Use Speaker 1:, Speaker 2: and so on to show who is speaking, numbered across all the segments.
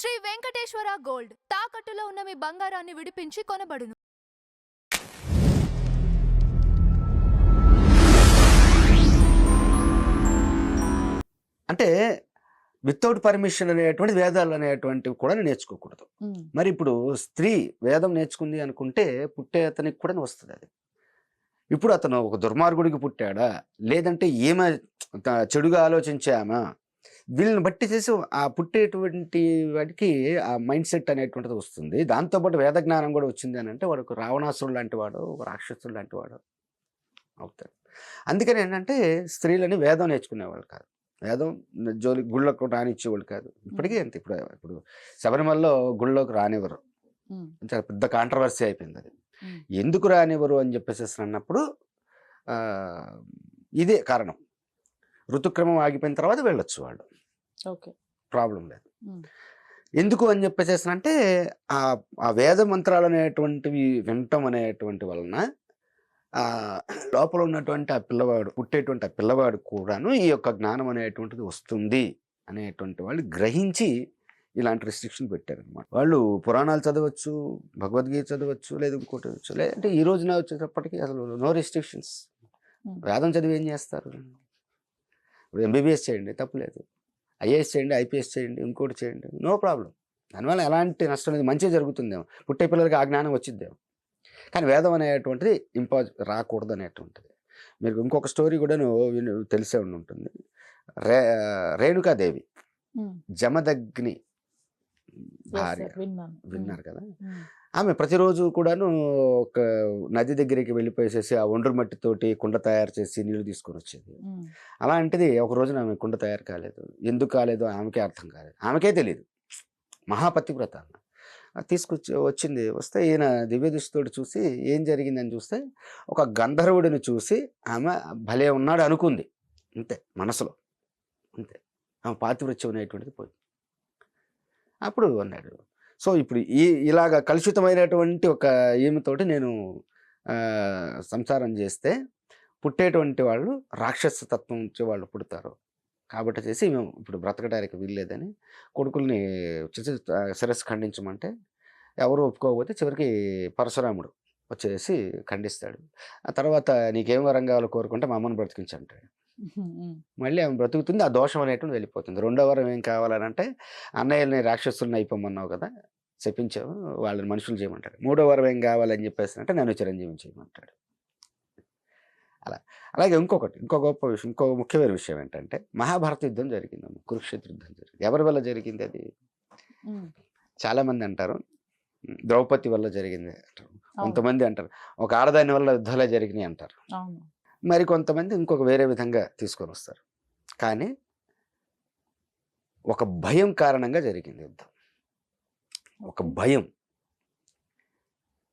Speaker 1: Shri Venkateswara gold తాకట్టులో ఉన్న మీ బంగారాన్ని విడిపించి కొనబడును.
Speaker 2: అంటే వితౌట్ పర్మిషన్ అనేటువంటి వేదాలు అనేటువంటివి కూడా నేర్చుకోకూడదు. మరి ఇప్పుడు స్త్రీ వేదం నేర్చుకుంది అనుకుంటే పుట్టే అతనికి కూడా వస్తుంది అది. ఇప్పుడు అతను ఒక దుర్మార్గుడికి పుట్టాడా, లేదంటే ఏమో చెడుగా ఆలోచించామా, వీళ్ళని బట్టి చేసి ఆ పుట్టేటువంటి వాడికి ఆ మైండ్ సెట్ అనేటువంటిది వస్తుంది. దాంతోపాటు వేద జ్ఞానం కూడా వచ్చింది అని అంటే వాడు రావణాసురుడు లాంటి వాడు, రాక్షసుడు లాంటి వాడు అవుతాడు. అందుకని ఏంటంటే స్త్రీలని వేదం నేర్చుకునేవాళ్ళు కాదు, వేదం జోలి గుళ్ళకు రానిచ్చేవాళ్ళు కాదు. ఇప్పటికీ అంతే. ఇప్పుడు శబరిమలలో గుళ్ళలోకి రానివ్వరు, చాలా పెద్ద కాంట్రవర్సీ అయిపోయింది అది. ఎందుకు రానివ్వరు అని చెప్పేసి అన్నప్పుడు ఇదే కారణం. ఋతుక్రమం ఆగిపోయిన తర్వాత వెళ్ళొచ్చు వాళ్ళు, ప్రాబ్లం లేదు. ఎందుకు అని చెప్పేసి అంటే ఆ వేద మంత్రాలు అనేటువంటివి వినటం అనేటువంటి వలన లోపల ఉన్నటువంటి ఆ పిల్లవాడు, పుట్టేటువంటి ఆ పిల్లవాడు కూడాను ఈ యొక్క జ్ఞానం అనేటువంటిది వస్తుంది అనేటువంటి వాళ్ళు గ్రహించి ఇలాంటి రిస్ట్రిక్షన్ పెట్టారనమాట. వాళ్ళు పురాణాలు చదవచ్చు, భగవద్గీత చదవచ్చు, లేదు ఇంకోటి వచ్చు, లేదంటే ఈ రోజున వచ్చేటప్పటికి అసలు నో రిస్ట్రిక్షన్స్. వేదం చదివి ఏం చేస్తారు? ఇప్పుడు ఎంబీబీఎస్ చేయండి, తప్పులేదు. ఐఏఎస్ చేయండి, ఐపీఎస్ చేయండి, ఇంకోటి చేయండి, నో ప్రాబ్లం. దానివల్ల ఎలాంటి నష్టం లేదు, మంచిగా జరుగుతుందేమో, పుట్టే పిల్లలకి ఆ జ్ఞానం వచ్చిద్దేమో. కానీ వేదం అనేటువంటిది రాకూడదు అనేటువంటిది. మీకు ఇంకొక స్టోరీ కూడా తెలిసే ఉంటుంది. రేణుకాదేవి జమదగ్ని భార్య, విన్నారు కదా. ఆమె ప్రతిరోజు కూడాను ఒక నది దగ్గరికి వెళ్ళిపోయేసేసి ఆ ఒండ్రు మట్టితోటి కుండ తయారు చేసి నీళ్లు తీసుకొని వచ్చేది. అలాంటిది ఒక రోజున ఆమె కుండ తయారు కాలేదు. ఎందుకు కాలేదో ఆమెకే అర్థం కాలేదు, ఆమెకే తెలియదు. మహాపతివ్రత వచ్చింది. వస్తే ఈయన దివ్య దృష్టితోటి చూసి ఏం జరిగిందని చూస్తే ఒక గంధర్వుడిని చూసి ఆమె భలే ఉన్నాడు అనుకుంది, అంతే మనసులో, అంతే. ఆమె పాతివృత్యం అనేటువంటిది పోయింది. అప్పుడు అన్నాడు, సో ఇప్పుడు ఇలాగ కలుషితమైనటువంటి ఒక ఈమెతోటి నేను సంసారం చేస్తే పుట్టేటువంటి వాళ్ళు రాక్షస తత్వం నుంచి వాళ్ళు పుడతారు, కాబట్టి చేసి మేము ఇప్పుడు బ్రతకడానికి వీల్లేదని కొడుకుల్ని శిరస్సు ఖండించమంటే ఎవరు ఒప్పుకోకపోతే చివరికి పరశురాముడు వచ్చేసి ఖండిస్తాడు. ఆ తర్వాత నీకేం వరం కావాలో కోరుకుంటే మా అమ్మను బ్రతికించంటాడు. మళ్ళీ ఆమె బ్రతుకుతుంది, ఆ దోషం అనేటువంటి వెళ్ళిపోతుంది. రెండో వరం ఏం కావాలనంటే అన్నయ్యల్ని రాక్షసుల్ని అయిపోమన్నావు కదా, చెప్పించావు, వాళ్ళని మనుషులు చేయమంటాడు. మూడో వరం ఏం కావాలని చెప్పేసి అంటే నన్ను చిరంజీవిని చేయమంటాడు. అలాగే ఇంకో గొప్ప విషయం, ఇంకో ముఖ్యమైన విషయం ఏంటంటే మహాభారత యుద్ధం జరిగింది, కురుక్షేత్ర యుద్ధం జరిగింది. ఎవరి వల్ల జరిగింది అది? చాలామంది అంటారు ద్రౌపది వల్ల జరిగింది అంటారు, కొంతమంది అంటారు ఒక ఆడదాని వల్ల యుద్ధాలే జరిగినాయి అంటారు, మరి కొంతమంది ఇంకొక వేరే విధంగా తీసుకొని వస్తారు. కానీ ఒక భయం కారణంగా జరిగింది యుద్ధం. ఒక భయం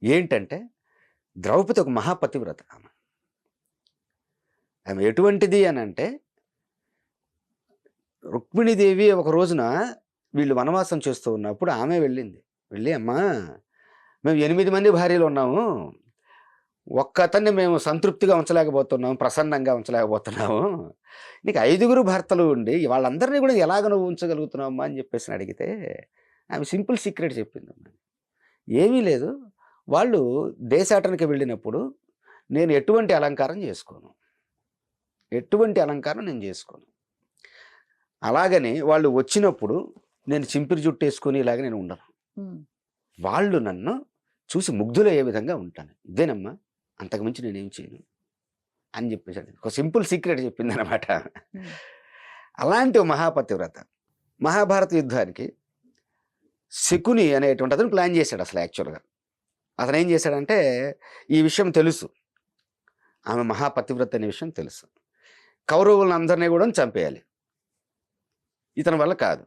Speaker 2: ఏంటంటే ద్రౌపది ఒక మహాపతివ్రత. ఆమె ఎటువంటిది అని అంటే రుక్మిణీదేవి ఒక రోజున వీళ్ళు వనవాసం చేస్తూ ఉన్నప్పుడు ఆమె వెళ్ళి అమ్మా మేము 8 మంది భార్యలు ఉన్నాము, ఒక్క అతన్ని మేము సంతృప్తిగా ఉంచలేకపోతున్నాము, ప్రసన్నంగా ఉంచలేకపోతున్నాము, నీకు 5గురు భర్తలు ఉండి వాళ్ళందరినీ కూడా ఎలాగ నువ్వు ఉంచగలుగుతున్నావమ్మా అని చెప్పేసి అడిగితే ఆమె సింపుల్ సీక్రెట్ చెప్పిందమ్మా. ఏమీ లేదు, వాళ్ళు దేశాటనకి వెళ్ళినప్పుడు నేను ఎటువంటి అలంకారం చేసుకోను, అలాగని వాళ్ళు వచ్చినప్పుడు నేను చింపిరి జుట్టు వేసుకొని ఇలాగ నేను ఉండను, వాళ్ళు నన్ను చూసి ముగ్ధులయ్యే విధంగా ఉంటాను, ఇదేనమ్మా, అంతకుమించి నేనేం చేయను అని చెప్పేసాడు. ఒక సింపుల్ సీక్రెట్ చెప్పింది అనమాట. అలాంటి మహాపతివ్రత మహాభారత యుద్ధానికి శకుని అనేటువంటి అతను ప్లాన్ చేశాడు. అసలు యాక్చువల్గా అతను ఏం చేశాడంటే, ఈ విషయం తెలుసు, ఆమె మహాపతివ్రత అనే విషయం తెలుసు, కౌరవులను అందరినీ కూడా చంపేయాలి, ఇతని వల్ల కాదు.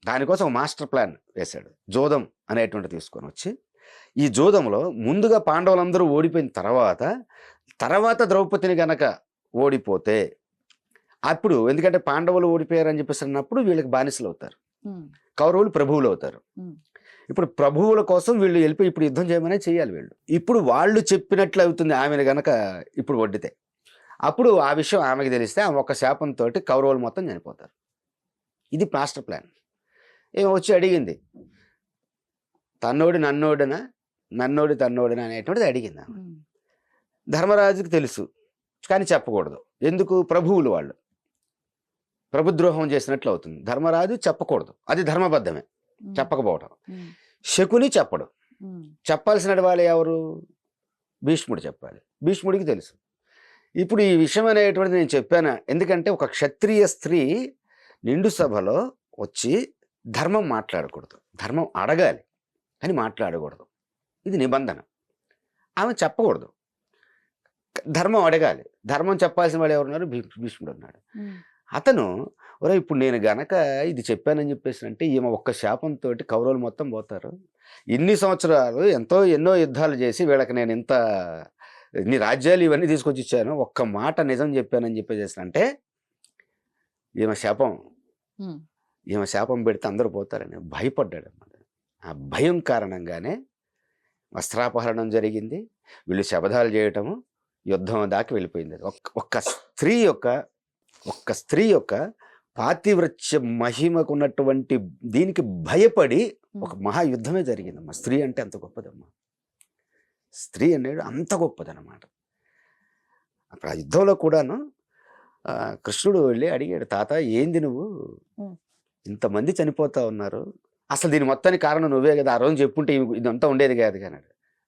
Speaker 2: దానికోసం మాస్టర్ ప్లాన్ వేశాడు. జోదం అనేటువంటి తీసుకొని వచ్చి ఈ జోదంలో ముందుగా పాండవులందరూ ఓడిపోయిన తర్వాత ద్రౌపదిని గనక ఓడిపోతే అప్పుడు, ఎందుకంటే పాండవులు ఓడిపోయారని చెప్పేసి అన్నప్పుడు వీళ్ళకి బానిసలు అవుతారు, కౌరవులు ప్రభువులు అవుతారు. ఇప్పుడు ప్రభువుల కోసం వీళ్ళు వెళ్ళిపోయి ఇప్పుడు యుద్ధం చేయమనే చేయాలి వీళ్ళు. ఇప్పుడు వాళ్ళు చెప్పినట్లు అవుతుంది ఆమెను గనక ఇప్పుడు వడ్డితే, అప్పుడు ఆ విషయం ఆమెకి తెలిస్తే ఆమె ఒక శాపంతో కౌరవులు మొత్తం చనిపోతారు. ఇది మాస్టర్ ప్లాన్. ఏమో వచ్చి అడిగింది, తన్నోడి నన్నోడినా, నన్నోడి తన్నోడినా అనేటువంటిది అడిగింది ఆమె. ధర్మరాజుకి తెలుసు, కానీ చెప్పకూడదు. ఎందుకు? ప్రభువులు వాళ్ళు ప్రభుద్రోహం చేసినట్లు అవుతుంది. ధర్మరాజు చెప్పకూడదు, అది ధర్మబద్ధమే, చెప్పకపోవడం. శకుని చెప్పడు. చెప్పాల్సిన వాళ్ళు ఎవరు? భీష్ముడు చెప్పాలి. భీష్ముడికి తెలుసు. ఇప్పుడు ఈ విషయం అనేటువంటిది నేను చెప్పాను ఎందుకంటే ఒక క్షత్రియ స్త్రీ నిండు సభలో వచ్చి ధర్మం మాట్లాడకూడదు, ధర్మం అడగాలి అని మాట్లాడకూడదు, ఇది నిబంధన. ఆమె చెప్పకూడదు, ధర్మం అడగాలి. ధర్మం చెప్పాల్సిన వాళ్ళు ఎవరున్నారు? భీష్ముడు ఉన్నాడు. అతను ఒరే ఇప్పుడు నేను గనక ఇది చెప్పానని చెప్పేసి అంటే ఈమె ఒక్క శాపంతో కౌరవులు మొత్తం పోతారు. ఇన్ని సంవత్సరాలు ఎన్నో యుద్ధాలు చేసి వీళ్ళకి నేను ఇంత ఇన్ని రాజ్యాలు ఇవన్నీ తీసుకొచ్చి ఇచ్చాను, ఒక్క మాట నిజం చెప్పానని చెప్పేసి అంటే ఈమె శాపం పెడితే అందరూ పోతారని భయపడ్డాడు అన్నమాట. ఆ భయం కారణంగానే వస్త్రాపహరణం జరిగింది, వీళ్ళు శపథాలు చేయటము, యుద్ధం దాకా వెళ్ళిపోయింది. ఒక్క స్త్రీ యొక్క పాతివ్రత్య మహిమకున్నటువంటి దీనికి భయపడి ఒక మహాయుద్ధమే జరిగిందమ్మా. స్త్రీ అంటే అంత గొప్పదమ్మా, స్త్రీ అనేది అంత గొప్పదన్నమాట. అప్పుడు ఆ యుద్ధంలో కూడాను కృష్ణుడు వెళ్ళి అడిగాడు, తాత ఏంది నువ్వు ఇంతమంది చనిపోతా ఉన్నారు, అసలు దీని మొత్తానికి కారణం నువ్వే కదా, ఆ రోజు చెప్పుంటే ఇదంతా ఉండేది కాదు కానీ.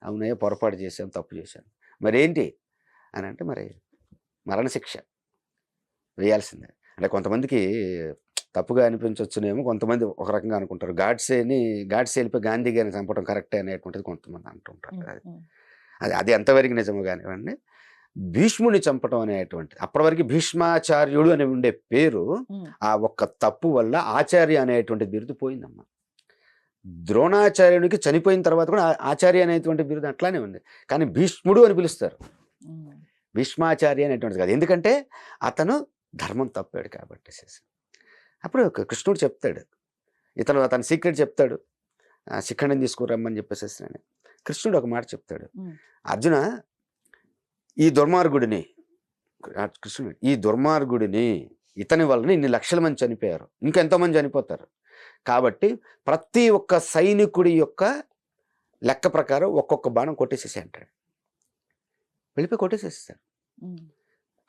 Speaker 2: అవునయ్య పొరపాటు చేశాను, తప్పు చేశాను, మరేంటి అని అంటే మరి మరణశిక్ష వేయాల్సిందే. అంటే కొంతమందికి తప్పుగా అనిపించవచ్చునేమో, కొంతమంది ఒక రకంగా అనుకుంటారు. గాడ్సే వెళ్ళిపోయి గాంధీ గారిని చంపడం కరెక్టే అనేటువంటిది కొంతమంది అంటుంటారు. అది ఎంతవరకు నిజమో కానివ్వండి, భీష్ముడిని చంపడం అనేటువంటిది అప్పటి వరకు భీష్మాచార్యుడు అని ఉండే పేరు ఆ ఒక్క తప్పు వల్ల ఆచార్య అనేటువంటి బిరుదు పోయిందమ్మా. ద్రోణాచార్యునికి చనిపోయిన తర్వాత కూడా ఆచార్య అనేటువంటి బిరుదు అట్లానే ఉంది, కానీ భీష్ముడు అని పిలుస్తారు, భీష్మాచార్య అనేటువంటిది కాదు. ఎందుకంటే అతను ధర్మం తప్పాడు కాబట్టి. అప్పుడు కృష్ణుడు చెప్తాడు, అతని సీక్రెట్ చెప్తాడు, శిఖండిని తీసుకురమ్మని చెప్పేసి కృష్ణుడు ఒక మాట చెప్తాడు, అర్జున ఈ దుర్మార్గుడిని ఇతని వలన ఇన్ని లక్షల మంది చనిపోయారు, ఇంకెంతోమంది చనిపోతారు, కాబట్టి ప్రతి ఒక్క సైనికుడి యొక్క లెక్క ప్రకారం ఒక్కొక్క బాణం కొట్టేసేసి అంటాడు. వెళ్ళిపోయి కొట్టేసేస్తాడు,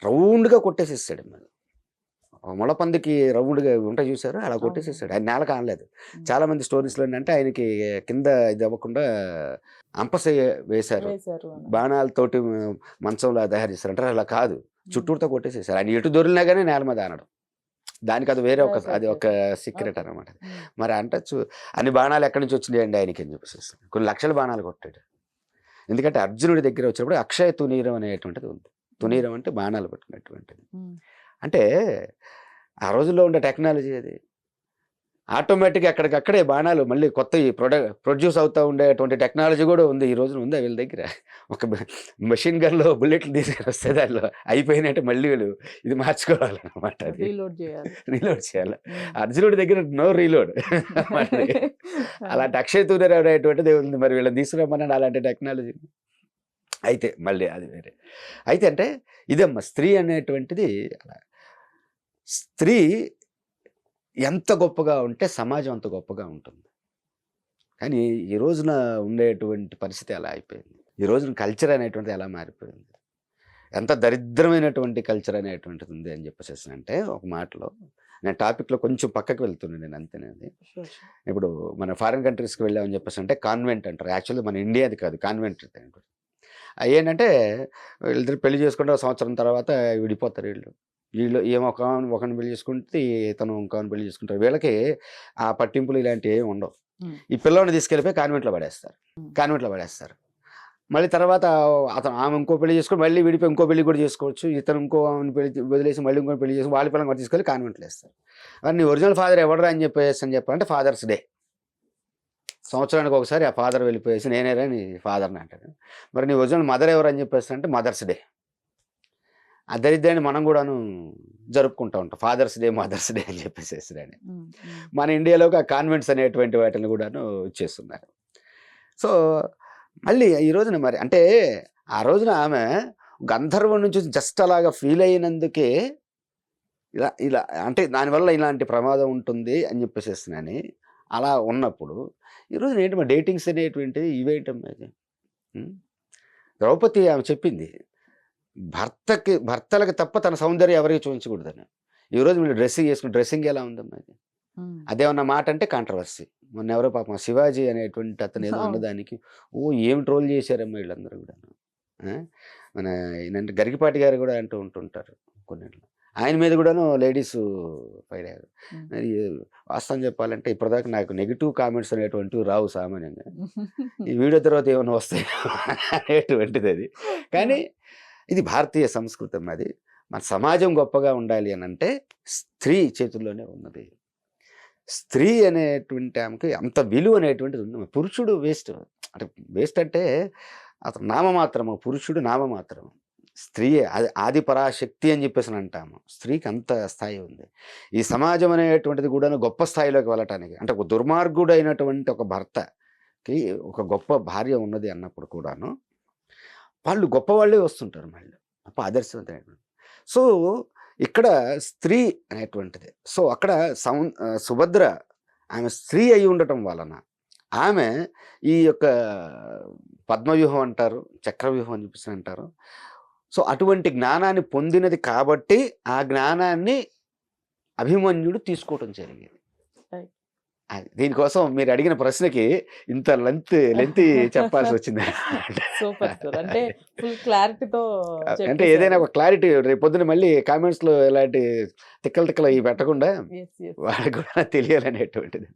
Speaker 2: రౌండ్గా కొట్టేసేస్తాడు. మళ్ళీ మొలపందికి రౌండ్గా ఉంటాయి చూసారు, అలా కొట్టేసేస్తాడు. ఆయన నేల కానలేదు. చాలామంది స్టోరీస్లో ఏంటంటే ఆయనకి కింద ఇది అవ్వకుండా అంపస వేశారు, బాణాలతోటి మంచంలో తయారు చేస్తారు అంటారు, అలా కాదు, చుట్టూరుతో కొట్టేసేసారు. ఆయన ఎటు దొరికినా కానీ నేల మీద ఆనడం, దానికి అది వేరే అది ఒక సీక్రెట్ అనమాట. మరి అంటచ్చు అన్ని బాణాలు ఎక్కడి నుంచి వచ్చినాయండి ఆయనకి అని చెప్పేసి కొన్ని లక్షల బాణాలు కొట్టాడు. ఎందుకంటే అర్జునుడి దగ్గర వచ్చినప్పుడు అక్షయ తునీరం అనేటువంటిది ఉంది. తునీరం అంటే బాణాలు పట్టుకునేటువంటిది. అంటే ఆ రోజుల్లో ఉండే టెక్నాలజీ అది. ఆటోమేటిక్గా అక్కడికక్కడే బాణాలు మళ్ళీ కొత్త ప్రొడ్యూస్ అవుతూ ఉండేటువంటి టెక్నాలజీ కూడా ఉంది, ఈ రోజున ఉంది వీళ్ళ దగ్గర. ఒక మెషిన్ గన్లో బుల్లెట్లు తీసుకొస్తే దానిలో అయిపోయినట్టు మళ్ళీ వీళ్ళు ఇది మార్చుకోవాలన్నమాట, అది రీలోడ్ చేయాలి. అర్జునుడి దగ్గర నో రీలోడ్ అలాంటి అక్షయ తూనీరం అనేటువంటిది ఉంది. మరి వీళ్ళని తీసుకురమ్మని అలాంటి టెక్నాలజీ అయితే మళ్ళీ అది వేరే. అయితే అంటే ఇదమ్మా స్త్రీ అనేటువంటిది. స్త్రీ ఎంత గొప్పగా ఉంటే సమాజం అంత గొప్పగా ఉంటుంది. కానీ ఈ రోజున ఉండేటువంటి పరిస్థితి ఎలా అయిపోయింది, ఈ రోజున కల్చర్ అనేటువంటిది ఎలా మారిపోయింది, ఎంత దరిద్రమైనటువంటి కల్చర్ అనేటువంటిది ఉంది అని చెప్పేసి అంటే ఒక మాటలో నేను టాపిక్లో కొంచెం పక్కకి వెళ్తున్నాను నేను, అంతేనేది. ఇప్పుడు మన ఫారిన్ కంట్రీస్కి వెళ్ళామని చెప్పేసి అంటే కాన్వెంట్ అంటారు, యాక్చువల్లీ మన ఇండియాది కాదు, కాన్వెంట్ ఏంటంటే వీళ్ళిద్దరు పెళ్లి చేసుకుంటే సంవత్సరం తర్వాత విడిపోతారు. వీళ్ళు ఒకరిని పెళ్లి చేసుకుంటే ఇతను ఇంకొకరిని పెళ్లి చేసుకుంటారు. వీళ్ళకి ఆ పట్టింపులు ఇలాంటివి ఏమి ఉండవు. ఈ పిల్లల్ని తీసుకెళ్ళిపోయి కాన్వెంట్లో పడేస్తారు. మళ్ళీ తర్వాత ఆమె ఇంకో పెళ్లి చేసుకొని మళ్ళీ విడిపోయి ఇంకో పెళ్లి కూడా చేసుకోవచ్చు. ఇతను ఇంకో పెళ్లి వదిలేసి మళ్ళీ ఇంకో పెళ్లి చేసుకుని వాళ్ళ పిల్లలు కూడా తీసుకెళ్ళి కాన్వెంట్లో వేస్తారు. నీ ఒరిజినల్ ఫాదర్ ఎవడరా అని చెప్పాలంటే ఫాదర్స్ డే సంవత్సరానికి ఒకసారి ఆ ఫాదర్ వెళ్ళిపోయేసి నేనేరా నీ ఫాదర్ని అంటాడు. మరి నీ ఒరిజినల్ మదర్ ఎవరు అని చెప్పేసి అంటే మదర్స్ డే. ఆ దరిద్రాన్ని మనం కూడాను జరుపుకుంటూ ఉంటాం, ఫాదర్స్ డే మదర్స్ డే అని చెప్పేసి. మన ఇండియాలోకి ఆ కాన్వెంట్స్ అనేటువంటి వాటిని కూడాను ఇచ్చేస్తున్నారు. సో మళ్ళీ ఈ రోజున మరి అంటే ఆ రోజున ఆమె గంధర్వం నుంచి జస్ట్ అలాగా ఫీల్ అయినందుకే ఇలా అంటే దానివల్ల ఇలాంటి ప్రమాదం ఉంటుంది అని చెప్పేసేస్తున్నాని అలా ఉన్నప్పుడు ఈరోజు ఏంటమ్మా డేటింగ్స్ అనేటువంటిది ఇవేంటమ్మా ఇది? ఉం? ద్రౌపది ఆమె చెప్పింది భర్తలకు తప్ప తన సౌందర్యం ఎవరికి చూపించకూడదని. ఈరోజు మీరు డ్రెస్సింగ్ ఎలా ఉందమ్మా ఇది? అదేమన్నా మాట అంటే కాంట్రవర్సీ. మొన్న ఎవరో పాపం శివాజీ అనేటువంటి అతను ఏదో అన్నదానికి ఏం ట్రోల్ చేశారమ్మా వీళ్ళందరూ కూడా. మన ఏంటంటే గరికపాటి గారు కూడా అంటూ ఉంటుంటారు కొన్నిట్లో. ఆయన మీద కూడాను లేడీస్ ఫైర్ అయ్యారు. మరి వాస్తవం చెప్పాలంటే ఇప్పటిదాకా నాకు నెగిటివ్ కామెంట్స్ అనేటువంటివి రావు సామాన్యంగా. ఈ వీడియో తర్వాత ఏమైనా వస్తాయి అనేటువంటిది అది. కానీ ఇది భారతీయ సంస్కృతం. అది మన సమాజం గొప్పగా ఉండాలి అని అంటే స్త్రీ చేతుల్లోనే ఉన్నది. స్త్రీ అనేటువంటి ఆమెకి అంత విలువ అనేటువంటిది ఉంది. పురుషుడు వేస్ట్. అంటే వేస్ట్ అంటే అతను నామమాత్రము, పురుషుడు నామమాత్రము. స్త్రీ ఆది పరాశక్తి అని చెప్పేసి అంటాము. స్త్రీకి అంత స్థాయి ఉంది. ఈ సమాజం అనేటువంటిది కూడా గొప్ప స్థాయిలోకి వెళ్ళటానికి, అంటే ఒక దుర్మార్గుడు అయినటువంటి ఒక భర్తకి ఒక గొప్ప భార్య ఉన్నది అన్నప్పుడు కూడాను వాళ్ళు గొప్పవాళ్ళే వస్తుంటారు మళ్ళీ. అప్ప ఆదర్శవంతమైనటువంటి. సో ఇక్కడ స్త్రీ అనేటువంటిది. సో అక్కడ సుభద్ర ఆమె స్త్రీ అయి ఉండటం వలన ఆమె ఈ యొక్క పద్మవ్యూహం అంటారు, చక్రవ్యూహం అని చెప్పేసి అంటారు. సో అటువంటి జ్ఞానాన్ని పొందినది కాబట్టి ఆ జ్ఞానాన్ని అభిమన్యుడు తీసుకోవటం జరిగింది. దీనికోసం మీరు అడిగిన ప్రశ్నకి ఇంత లెంత్ చెప్పాల్సి వచ్చింది.
Speaker 3: Super sir. అంటే ఫుల్ క్లారిటీతో
Speaker 2: అంటే ఏదైనా ఒక క్లారిటీ రేపు పొద్దున మళ్ళీ కామెంట్స్ లో ఇలాంటి తిక్కలు ఇవి పెట్టకుండా వాళ్ళకి కూడా తెలియాలనేటువంటిది.